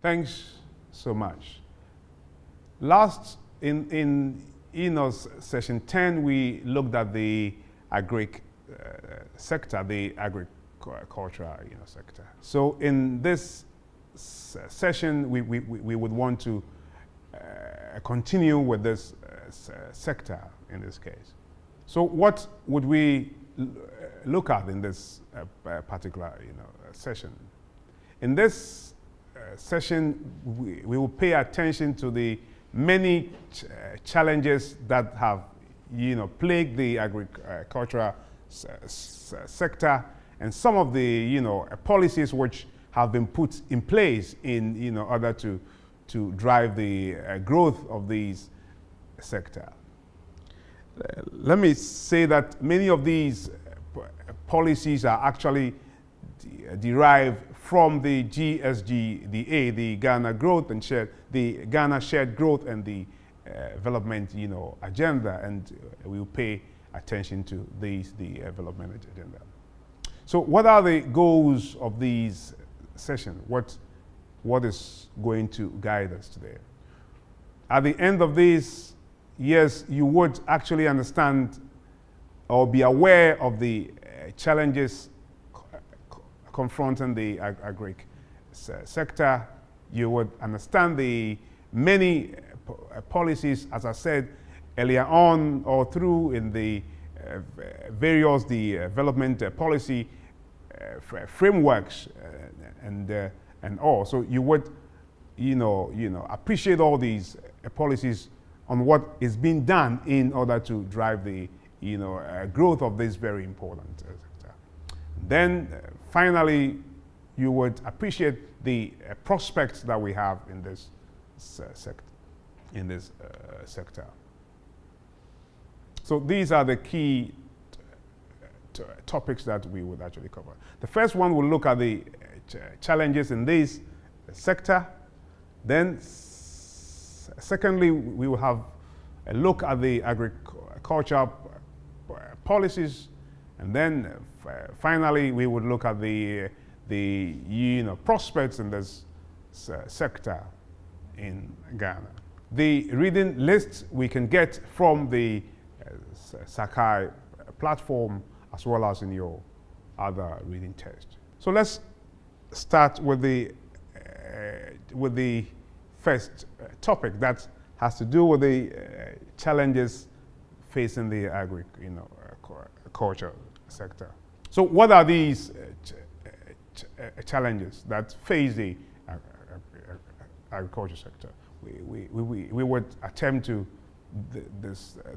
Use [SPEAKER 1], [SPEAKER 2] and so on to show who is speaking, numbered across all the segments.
[SPEAKER 1] Thanks so much. Last in ENOS session 10, we looked at the agric sector, the agricultural sector. So in this session, we would want to continue with this sector in this case. So what would we look at in this particular session? In this session, we will pay attention to the many challenges that have plagued the agricultural sector, and some of the policies which have been put in place in order to drive the growth of these sector. Let me say that many of these policies are actually derived from the GSGDA, the Ghana Growth and the Ghana Shared Growth and the Development agenda, and we will pay attention to the development agenda. So what are the goals of these sessions? What is going to guide us today? At the end of this, yes, you would actually understand or be aware of the challenges confronting the agric sector. You would understand the many policies, as I said earlier on, or through in the various development policy frameworks and all. So you would appreciate all these policies on what is being done in order to drive the growth of this very important sector. Then finally, you would appreciate the prospects that we have in this sector. So these are the key topics that we would actually cover. The first one will look at the challenges in this sector. Then secondly, we will have a look at the agricultural policies, and then finally we would look at the prospects in this sector in Ghana. The reading list we can get from the Sakai platform as well as in your other reading test. So let's start with the first topic that has to do with the challenges facing the agriculture sector. So what are these challenges that face the agriculture sector? We would attempt to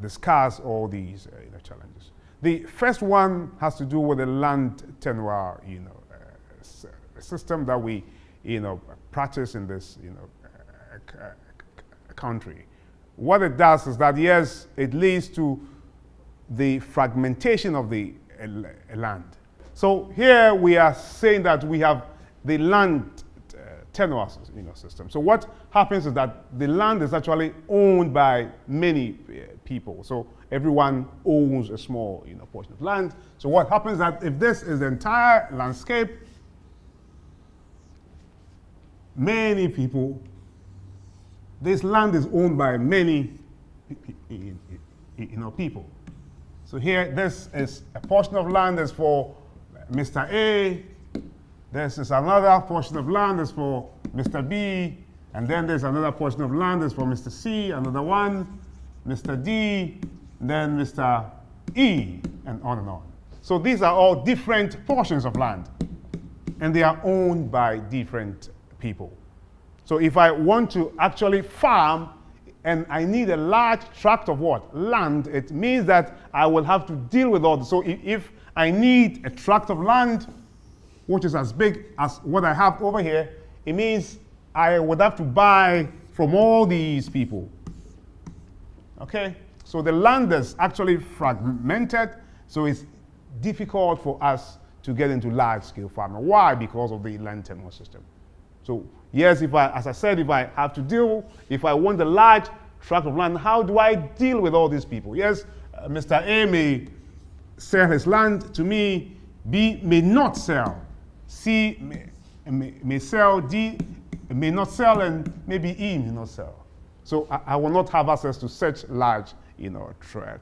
[SPEAKER 1] discuss all these challenges. The first one has to do with the land tenure system that we practice in this country. What it does is that, yes, it leads to the fragmentation of the land. So here we are saying that we have the land tenure system. So what happens is that the land is actually owned by many people. So everyone owns a small portion of land. So what happens is that if this is the entire landscape, many people, this land is owned by many people. So here, this is a portion of land is for Mr. A. This is another portion of land is for Mr. B. And then there's another portion of land is for Mr. C, another one, Mr. D, then Mr. E, and on and on. So these are all different portions of land, and they are owned by different people. So if I want to actually farm and I need a large tract of what? Land, it means that I will have to deal with all this. So if I need a tract of land, which is as big as what I have over here, it means I would have to buy from all these people. Okay? So the land is actually fragmented, so it's difficult for us to get into large-scale farming. Why? Because of the land tenure system. So yes, as I said, if I want a large tract of land, how do I deal with all these people? Yes, Mr. A may sell his land to me, B may not sell, C may sell, D may not sell, and maybe he may not sell. So I will not have access to such large,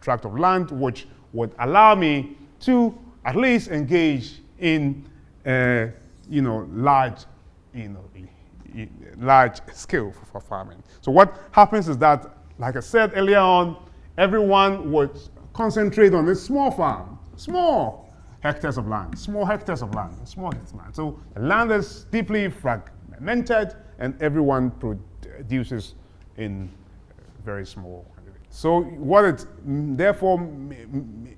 [SPEAKER 1] tract of land, which would allow me to at least engage in, large, large scale for farming. So what happens is that, like I said earlier on, everyone would concentrate on a small farm, small hectares of land. So the land is deeply fragmented, and everyone produces in very small quantity. So what it therefore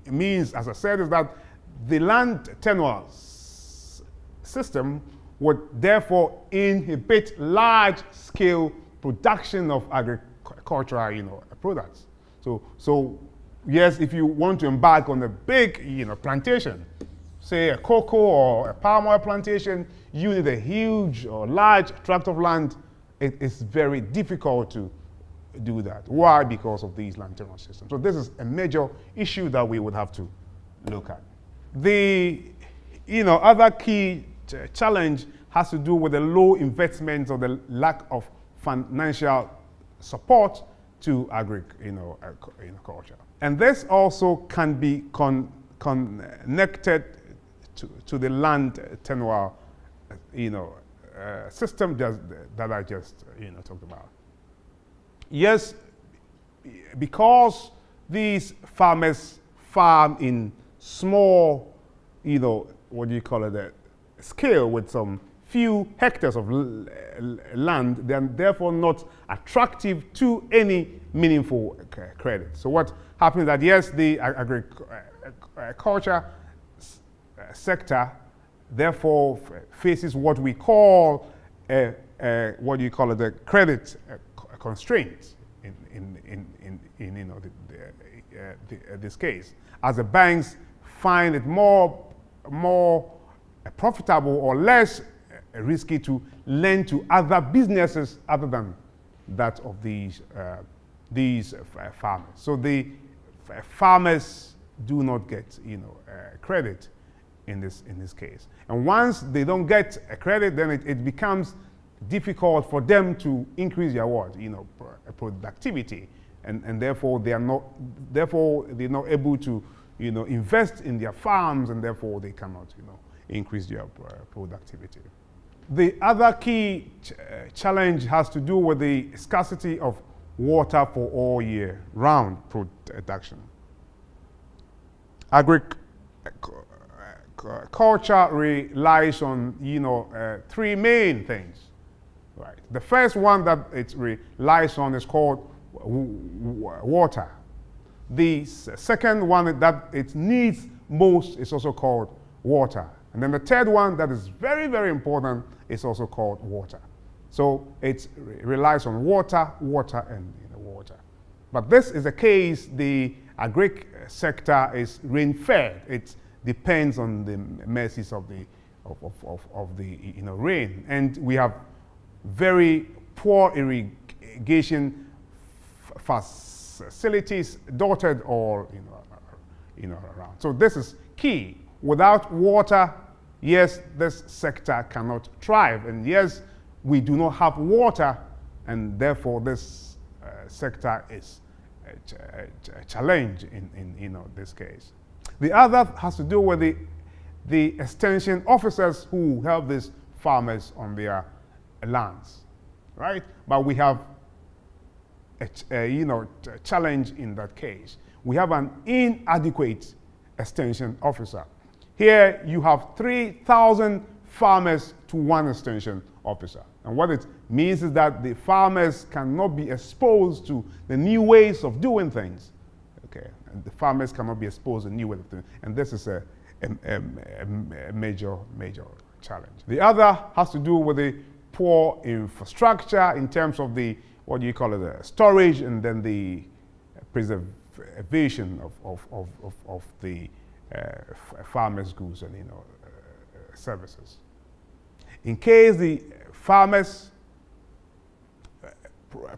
[SPEAKER 1] means, as I said, is that the land tenure system would therefore inhibit large-scale production of agricultural, products. So yes, if you want to embark on a big, plantation, say a cocoa or a palm oil plantation, you need a huge or large tract of land. It is very difficult to do that. Why? Because of these land tenure systems. So this is a major issue that we would have to look at. The, other key challenge has to do with the low investments or the lack of financial support to agriculture. And this also can be connected to the land tenure, system that I just, talked about. Yes, because these farmers farm in small, scale with some few hectares of land, they are therefore not attractive to any meaningful credit. So what happens is that, yes, the agriculture sector therefore faces what we call the credit constraints in this case, as the banks find it more profitable or less risky to lend to other businesses other than that of these farmers. So the farmers do not get credit in this case. And once they don't get a credit, then it becomes difficult for them to increase their productivity, and therefore they're not able to invest in their farms, and therefore they cannot increase their productivity. The other key challenge has to do with the scarcity of water for all year round production. Agriculture relies on three main things. Right. The first one that it relies on is called water. The second one that it needs most is also called water. And then the third one that is very, very important is also called water. So it relies on water, and water. But this is the case, the agric sector is rain-fed. It depends on the mercies of the rain. And we have very poor irrigation facilities dotted all around. So this is key. Without water, yes, this sector cannot thrive. And yes, we do not have water, and therefore this sector is a challenge in this case. The other has to do with the extension officers who help these farmers on their lands, right? But we have a challenge in that case. We have an inadequate extension officer. Here you have 3,000 farmers to one extension officer. And what it means is that the farmers cannot be exposed to the new ways of doing things. Okay, and the farmers cannot be exposed to new ways of doing things. And this is a major challenge. The other has to do with the poor infrastructure in terms of the the storage and then the preservation of the farmers' goods and services. In case the farmers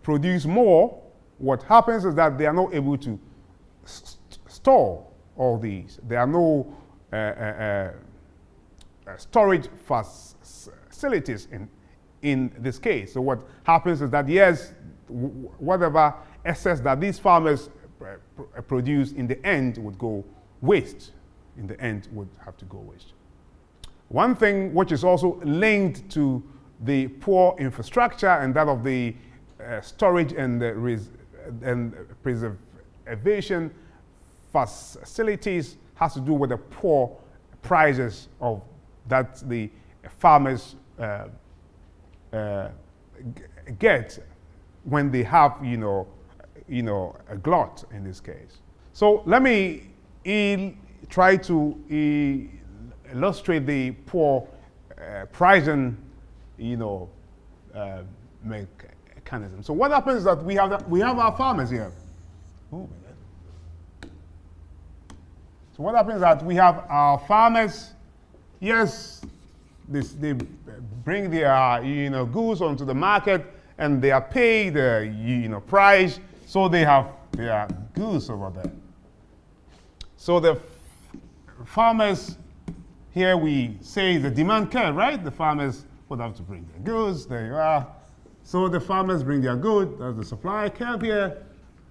[SPEAKER 1] produce more, what happens is that they are not able to store all these. There are no storage facilities in this case. So what happens is that, yes, whatever excess that these farmers produce in the end would go waste. In the end would have to go waste. One thing which is also linked to the poor infrastructure and that of the storage and preservation facilities has to do with the poor prices of that the farmers get when they have, a glut in this case. So let me try to illustrate the poor pricing, mechanism. So what happens is that we have our farmers here. Oh, so what happens is that we have our farmers. Yes, they bring their goods onto the market and they are paid price. So they have their goods over there. So the farmers here we say the demand curve, right? The farmers would have to bring their goods. There you are. So the farmers bring their goods. There's the supply curve here,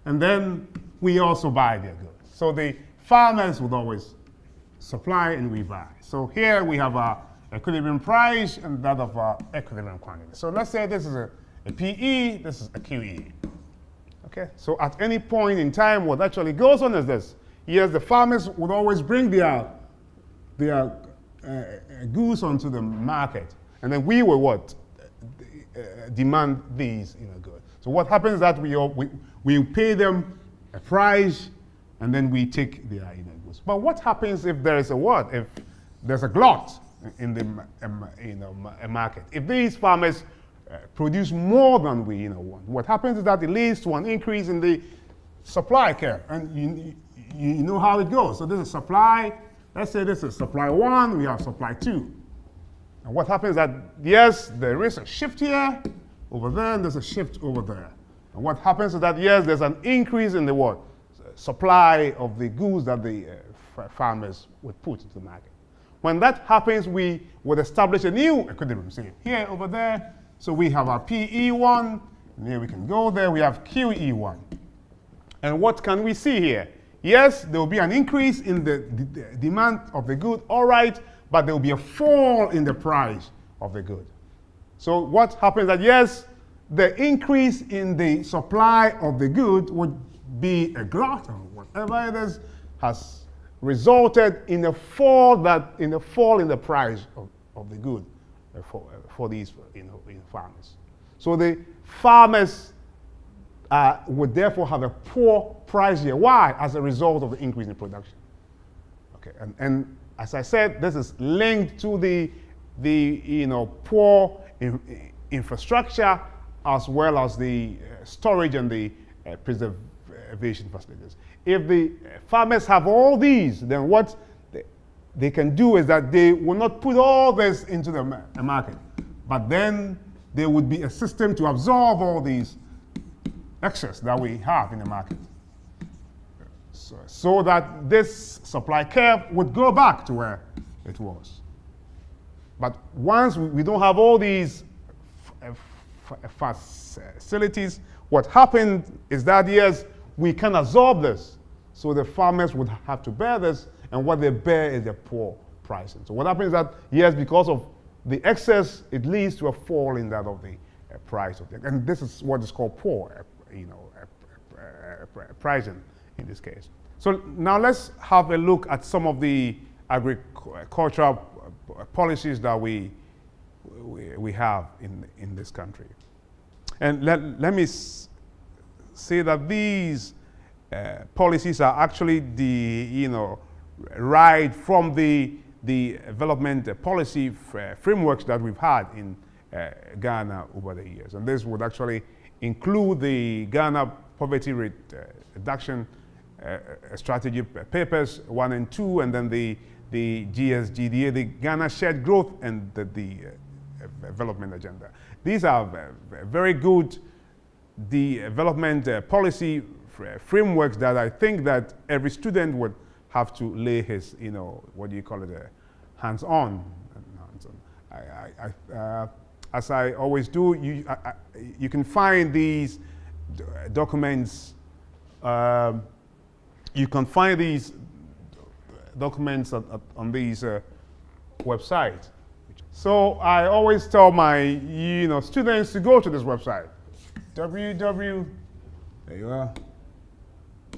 [SPEAKER 1] and then we also buy their goods. So the farmers would always supply and we buy. So here we have our equilibrium price and that of our equilibrium quantity. So let's say this is a PE, this is a QE. Okay, so at any point in time, what actually goes on is this. Yes, the farmers would always bring their goods onto the market, and then we will what? Demand these goods. So what happens is that we pay them a price, and then we take their goods. But what happens if there is a what? If there's a glut in the market? If these farmers produce more than we want, what happens is that it leads to an increase in the supply curve, and you know how it goes. So this is supply. Let's say this is supply 1. We have supply 2. And what happens is that yes, there is a shift here, over there, and there's a shift over there. And what happens is that yes, there's an increase in the what? Supply of the goods that the farmers would put into the market. When that happens, we would establish a new equilibrium. See here, over there. So we have our PE1, and here we can go there. We have QE1. And what can we see here? Yes, there will be an increase in the demand of the good, all right, but there will be a fall in the price of the good. So what happens that yes, the increase in the supply of the good would be a glut or whatever it is, has resulted in a fall in the price of the good for these farmers. So the farmers would therefore have a poor price here. Why? As a result of the increase in production. Okay, and as I said, this is linked to the poor infrastructure as well as the storage and the preservation facilities. If the farmers have all these, then what they can do is that they will not put all this into the market, but then there would be a system to absorb all these excess that we have in the market, so that this supply curve would go back to where it was. But once we don't have all these facilities, what happened is that yes, we can absorb this. So the farmers would have to bear this, and what they bear is the poor pricing. So what happens is that yes, because of the excess, it leads to a fall in that of the price of the, and this is what is called poor, pricing in this case. So now let's have a look at some of the agricultural policies that we have in this country. And let me say that these policies are actually right from the development policy frameworks that we've had in Ghana over the years. And this would actually include the Ghana Poverty Reduction Strategy Papers 1 and 2, and then the GSGDA, the Ghana Shared Growth and the Development Agenda. These are very good development policy frameworks that I think that every student would have to lay his, as I always do, you can find these documents. You can find these documents on these websites. So I always tell my students to go to this website. There you are.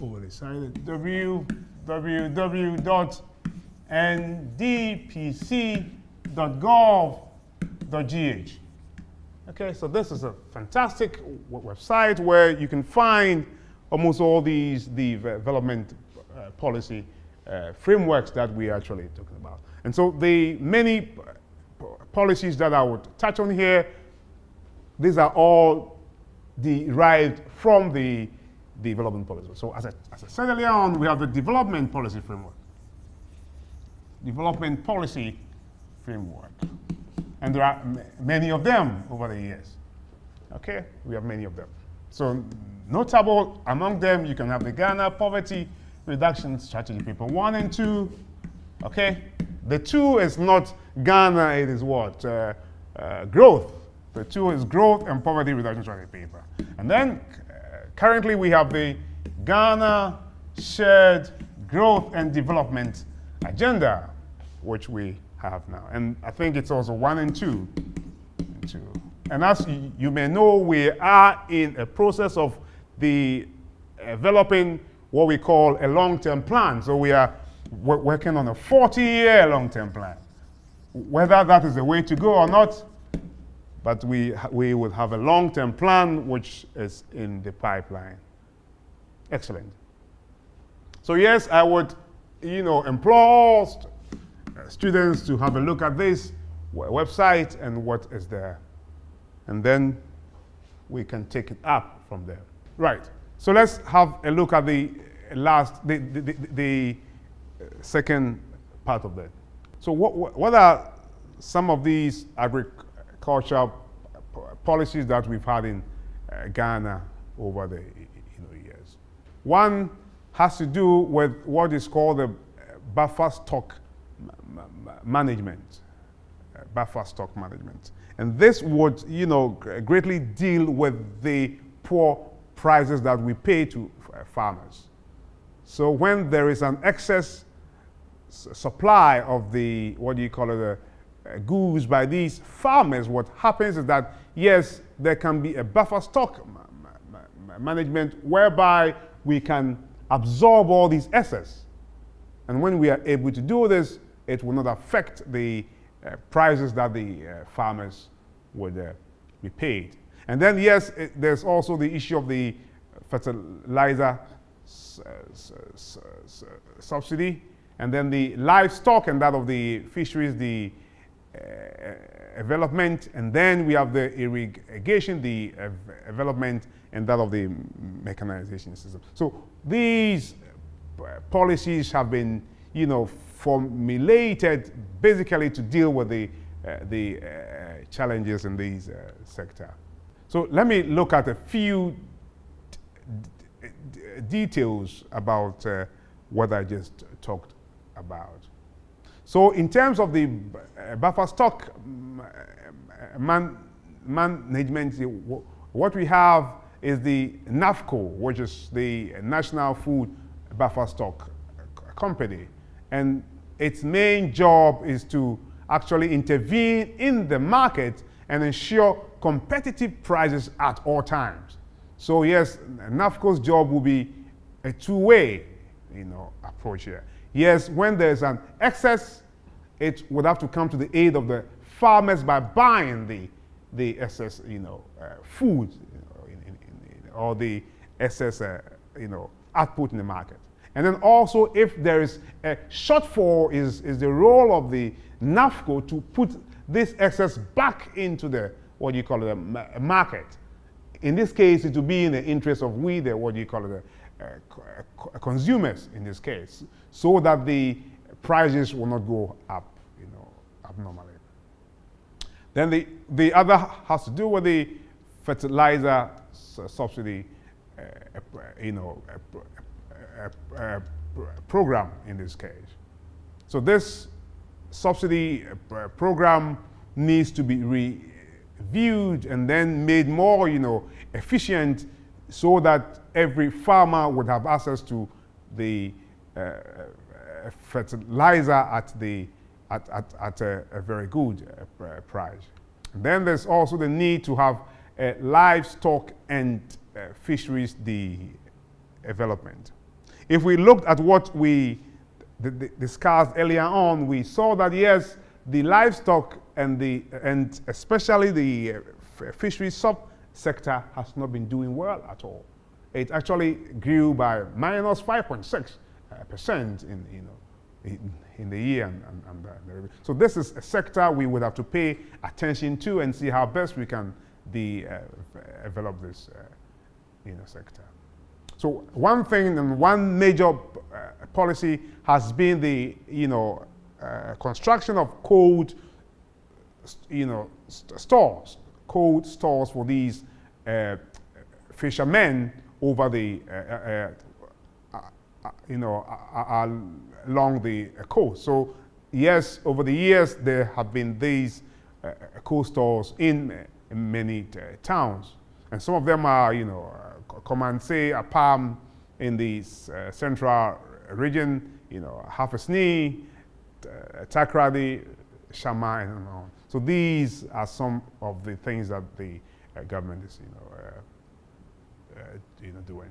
[SPEAKER 1] Overly cited. www.ndpc.gov.gh. Okay, so this is a fantastic website where you can find almost all the development policy frameworks that we are actually talking about. And so the many policies that I would touch on here, these are all derived from the development policy. So as I said earlier on, we have the development policy framework. Development policy framework. And there are many of them over the years. Okay, we have many of them. So notable among them, you can have the Ghana Poverty Reduction Strategy, paper 1 and 2. Okay, the 2 is not Ghana, it is what? Growth. The 2 is Growth and Poverty Reduction Strategy paper. And then currently we have the Ghana Shared Growth and Development Agenda, which we have now. And I think it's also 1 and 2. And as you may know, we are in a process of developing what we call a long-term plan. So we are working on a 40-year long-term plan. Whether that is the way to go or not, but we will have a long-term plan which is in the pipeline. Excellent. So yes, I would implore students to have a look at this website and what is there. And then we can take it up from there. Right. So let's have a look at the second part of that. So what are some of these agricultural policies that we've had in Ghana over the years? One has to do with what is called the buffer stock management. Buffer stock management. And this would, greatly deal with the poor prices that we pay to farmers. So when there is an excess supply of the, goods by these farmers, what happens is that, yes, there can be a buffer stock management whereby we can absorb all these excess. And when we are able to do this, it will not affect the prices that the farmers would be paid. And then, yes, there's also the issue of the fertilizer subsidy, and then the livestock and that of the fisheries, the development, and then we have the irrigation, the development, and that of the mechanization system. So these policies have been, formulated basically to deal with the challenges in these sector. So let me look at a few details about what I just talked about. So in terms of the buffer stock management, what we have is the NAFCO, which is the National Food Buffer Stock Company. And its main job is to actually intervene in the market and ensure competitive prices at all times. So yes, NAFCO's job will be a two-way, approach here. Yes, when there's an excess, it would have to come to the aid of the farmers by buying the excess, food, or the excess, output in the market. And then also, if there is a shortfall, is the role of the NAFCO to put this excess back into the market. In this case, it will be in the interest of consumers in this case, so that the prices will not go up, abnormally. Then the other has to do with the fertilizer subsidy, program in this case. So this subsidy program needs to be viewed and then made more, efficient, so that every farmer would have access to the fertilizer at a very good price. And then there's also the need to have livestock and fisheries development. If we looked at what we discussed earlier on, we saw that yes, the livestock and especially the fisheries sub-sector has not been doing well at all. It actually grew by minus 5.6% in the year. So this is a sector we would have to pay attention to and see how best we can develop this sector. So one thing and one major policy has been the construction of cold stores for these fishermen over the along the coast. So yes, over the years there have been these cold stores in many towns, and some of them are Command-say, Apam in the central region, Hafesni, Takrady, Shama, and on. So these are some of the things that the government is doing.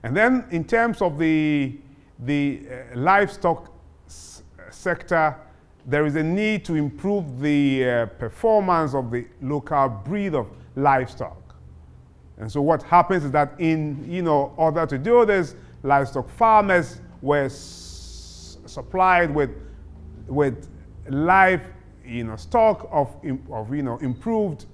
[SPEAKER 1] And then in terms of the livestock sector, there is a need to improve the performance of the local breed of livestock. And so what happens is that in order to do this, livestock farmers were supplied with live stock of improved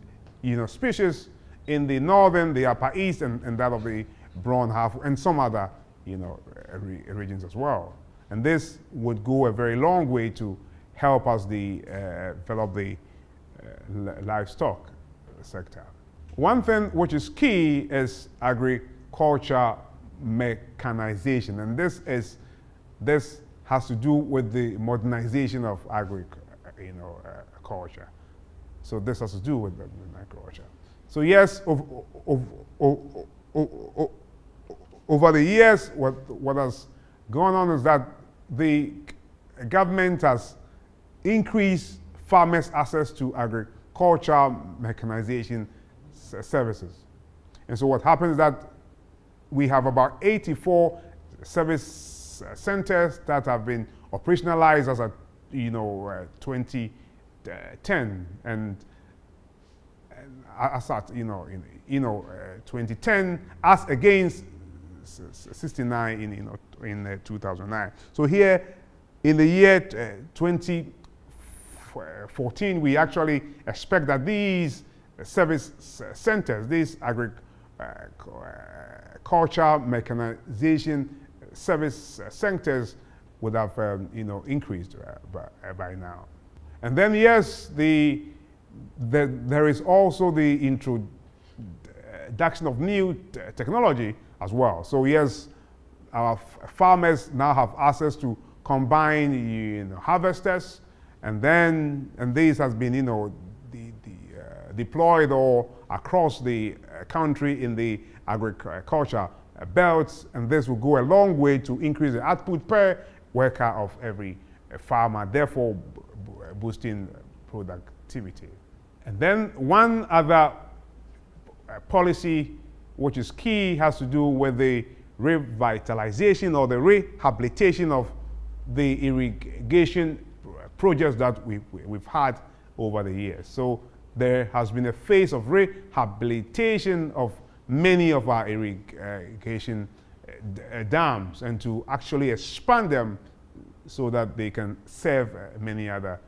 [SPEAKER 1] species in the northern, the upper east, and that of the brown half, and some other regions as well. And this would go a very long way to help us develop the livestock sector. One thing which is key is agriculture mechanization, and this has to do with the modernization of agriculture. So this has to do with agriculture. So yes, over the years, what has gone on is that the government has increased farmers' access to agriculture mechanization services. And so what happens is that we have about 84 service centers that have been operationalized as of 2010, and as at 2010 as against 69 in 2009. So here in the year 2014, we actually expect that these service centers, these agriculture mechanization service centers, would have increased by now. And then yes, there is also the introduction of new technology as well. So yes, our farmers now have access to combine harvesters, and this has been deployed all across the country in the agriculture belts, and this will go a long way to increase the output per worker of every farmer, therefore boosting productivity. And then one other policy which is key has to do with the revitalization or the rehabilitation of the irrigation projects that we've had over the years. So there has been a phase of rehabilitation of many of our irrigation dams, and to actually expand them so that they can serve many other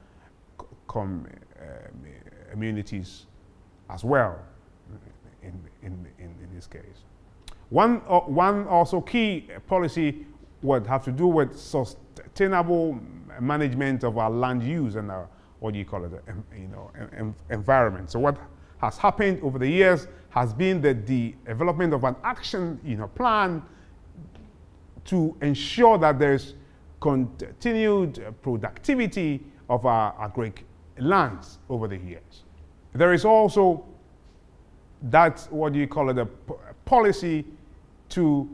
[SPEAKER 1] communities as well in this case. One also key policy would have to do with sustainable management of our land use and our, environment. So what has happened over the years has been the development of an action plan to ensure that there's continued productivity of our agric lands over the years. There is also that, what do you call it, a policy to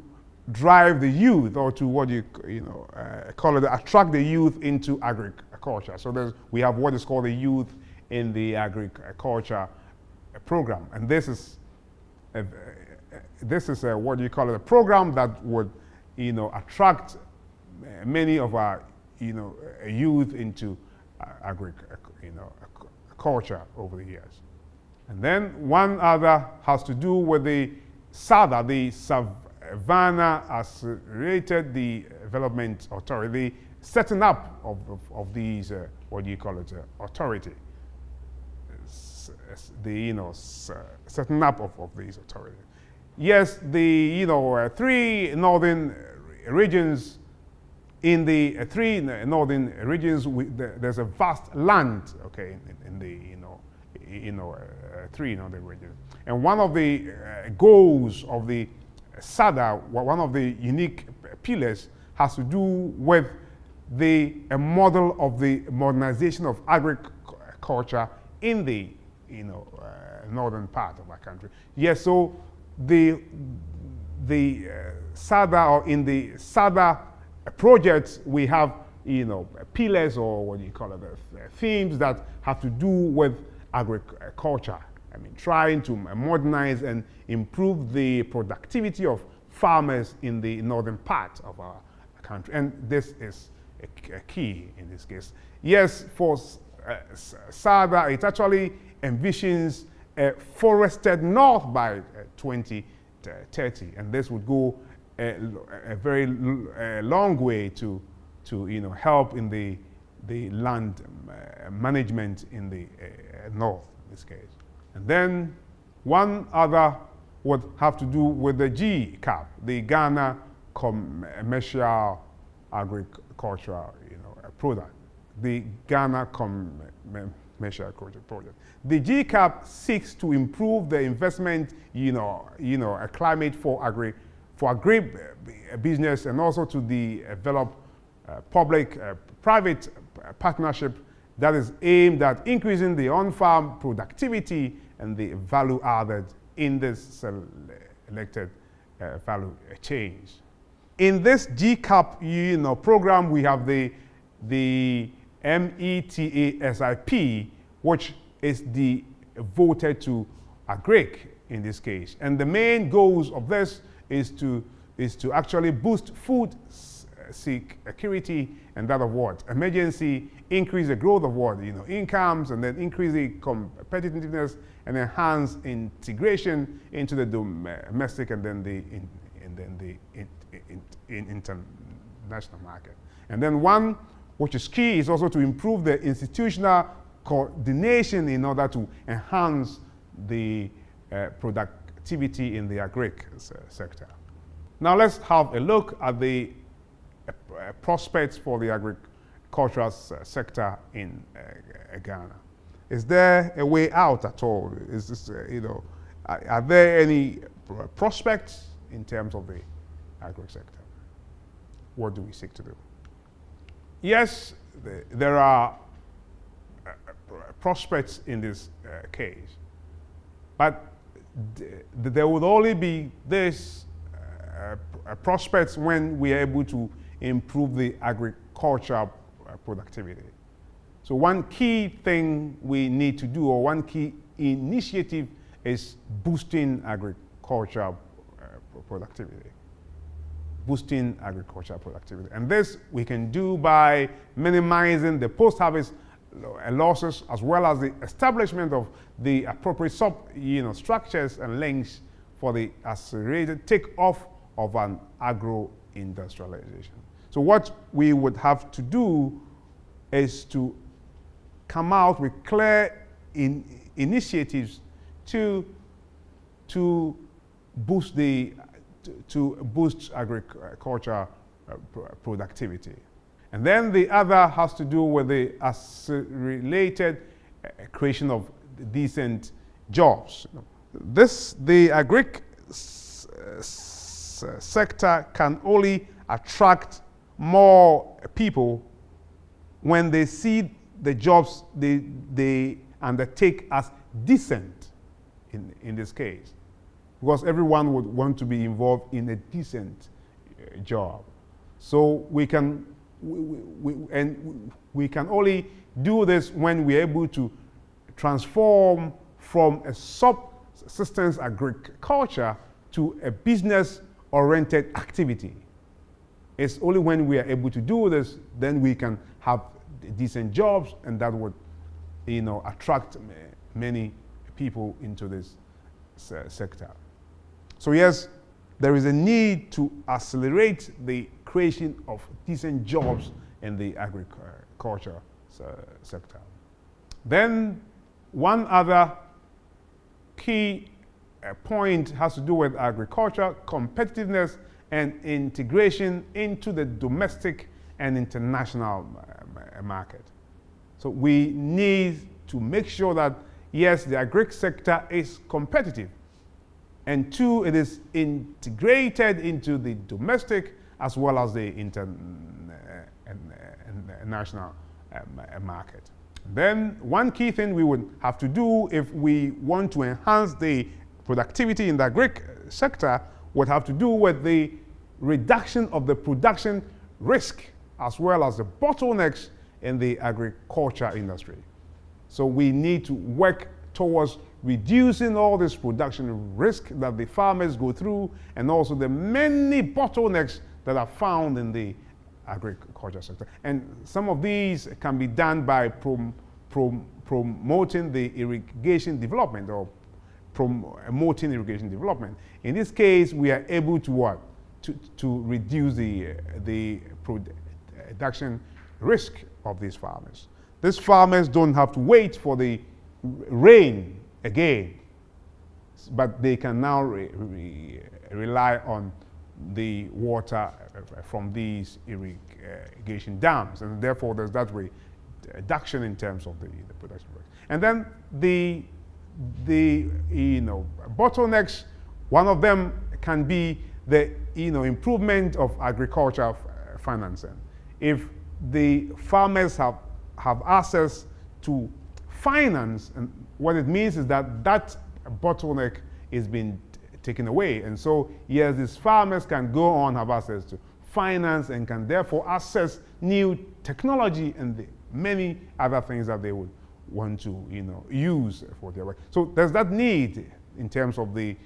[SPEAKER 1] drive the youth, or to what call it, attract the youth into agriculture. So we have what is called the Youth in the Agriculture program, and this is what do you call it, a program that would attract many of our youth into agriculture over the years. And then one other has to do with the SADA, the Savannah Accelerated Development Authority, setting up of these, what do you call it, authority. Setting up of these authorities. Yes, the 3 northern regions. In the 3 northern regions, there's a vast land, okay, in the 3 northern regions. And one of the goals of the SADA, one of the unique pillars, has to do with a model of the modernization of agriculture in the northern part of our country. Yes, so the SADA, or in the SADA projects, we have pillars, or what do you call it, themes that have to do with agriculture. I mean, trying to modernize and improve the productivity of farmers in the northern part of our country, and this is a key in this case. Yes, for SADA, it actually envisions a forested north by 2030, and this would go a very long way to help in the land management in the north in this case. And then one other would have to do with the GCAP, the Ghana Commercial Agricultural Product, the Ghana Commercial Agricultural Project. The GCAP seeks to improve the investment, a climate for agri-business, and also to develop public-private partnership that is aimed at increasing the on-farm productivity and the value added in this selected value chains. In this GCAP program, we have the METASIP, which is devoted to agric in this case. And the main goals of this is to actually boost food security and that of what? Emergency, increase the growth of what? Incomes, and then increase the competitiveness and enhance integration into the domestic and then the international market. And then one which is key is also to improve the institutional coordination in order to enhance the productivity in the agric sector. Now let's have a look at the prospects for the agricultural sector in Ghana. Is there a way out at all? Is this, are there any prospects in terms of the agric sector? What do we seek to do? Yes, there are prospects in this case, but there would only be this prospects when we are able to improve the agricultural productivity. So one key thing we need to do, or one key initiative, is boosting agricultural productivity. Boosting agricultural productivity. And this we can do by minimizing the post-harvest losses, as well as the establishment of the appropriate structures and links for the accelerated take-off of an agro-industrialization. So what we would have to do is to come out with clear initiatives to boost agriculture productivity. And then the other has to do with the accelerated creation of decent jobs. The agric sector can only attract more people when they see the jobs they undertake as decent in this case, because everyone would want to be involved in a decent job. So we can only do this when we're able to transform from a subsistence agriculture to a business-oriented activity. It's only when we are able to do this, then we can have decent jobs, and that would, attract many people into this sector. So yes, there is a need to accelerate the creation of decent jobs in the agriculture sector. Then one other key point has to do with agriculture competitiveness and integration into the domestic and international market. So we need to make sure that, yes, the agri sector is competitive, and two, it is integrated into the domestic as well as the international market. Then one key thing we would have to do if we want to enhance the productivity in the agri sector would have to do with the reduction of the production risk as well as the bottlenecks in the agriculture industry. So we need to work towards reducing all this production risk that the farmers go through, and also the many bottlenecks that are found in the agriculture sector. And some of these can be done by promoting the irrigation development or promoting irrigation development. In this case, we are able to what? To reduce the production risk of these farmers. These farmers don't have to wait for the rain again, but they can now rely on the water from these irrigation dams, and therefore there's that reduction in terms of the production rate. And then the bottlenecks, one of them can be the improvement of agriculture financing. If the farmers have access to finance, and what it means is that bottleneck is being taken away. And so, yes, these farmers can go on, have access to finance, and can therefore access new technology and the many other things that they would want to use for their work. So there's that need in terms of the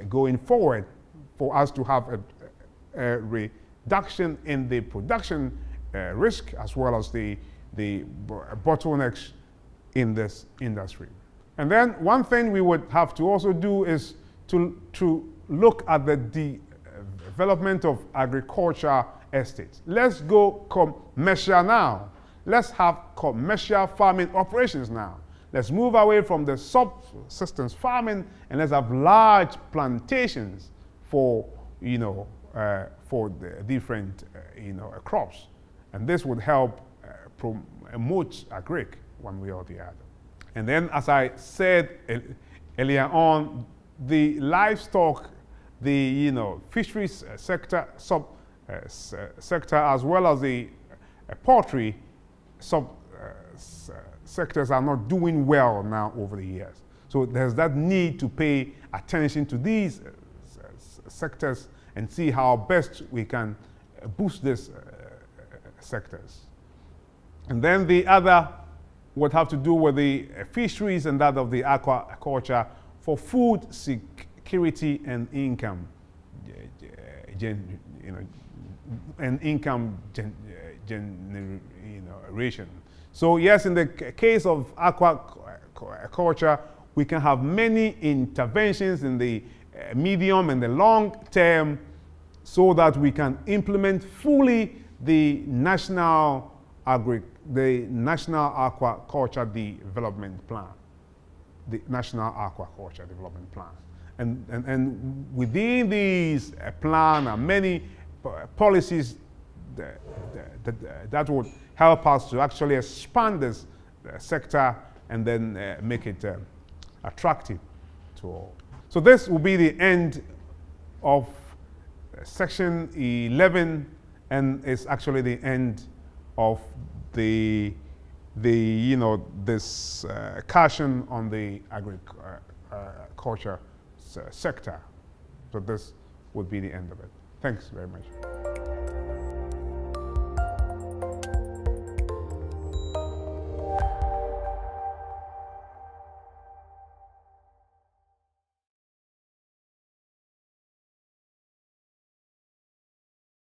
[SPEAKER 1] going forward for us to have a reduction in the production risk as well as the bottlenecks in this industry. And then one thing we would have to also do is to look at the development of agriculture estates. Let's go commercial now. Let's have commercial farming operations now. Let's move away from the subsistence farming, and let's have large plantations for the different crops. And this would help promote agri one way or the other. And then, as I said earlier on, the livestock, the fisheries sector, sector, as well as the poultry sectors are not doing well now over the years. So there's that need to pay attention to these sectors and see how best we can boost these sectors. And then the other would have to do with the fisheries and that of the aquaculture for food security and income generation. So yes, in the case of aquaculture, we can have many interventions in the medium and the long term so that we can implement fully the national aquaculture development plan, the national aquaculture development plan. And within these plan are many policies that would help us to actually expand this sector and then make it attractive to all. So this will be the end of section 11, and it's actually the end of the this caution on the agriculture sector. So this would be the end of it. Thanks very much.